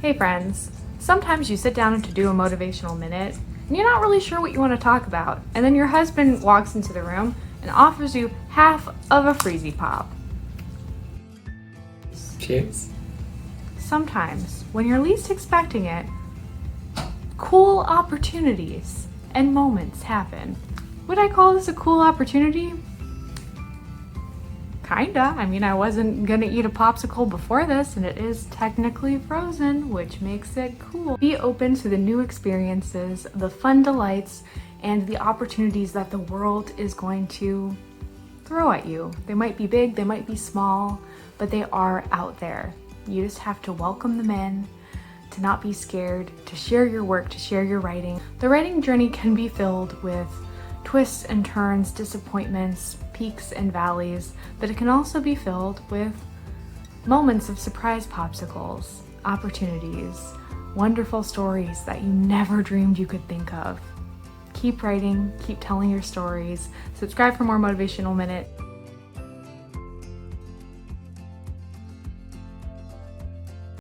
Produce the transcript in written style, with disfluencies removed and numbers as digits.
Hey friends, sometimes you sit down to do a motivational minute and you're not really sure what you want to talk about, and then your husband walks into the room and offers you half of a Freezy Pop. Cheers. Sometimes, when you're least expecting it, cool opportunities and moments happen. Would I call this a cool opportunity? Kinda. I mean, I wasn't gonna eat a popsicle before this, and it is technically frozen, which makes it cool. Be open to the new experiences, the fun delights, and the opportunities that the world is going to throw at you. They might be big, they might be small, but they are out there. You just have to welcome them in, to not be scared, to share your work, to share your writing. The writing journey can be filled with twists and turns, disappointments, peaks and valleys, but it can also be filled with moments of surprise popsicles, opportunities, wonderful stories that you never dreamed you could think of. Keep writing, keep telling your stories. Subscribe for more Motivational Minute.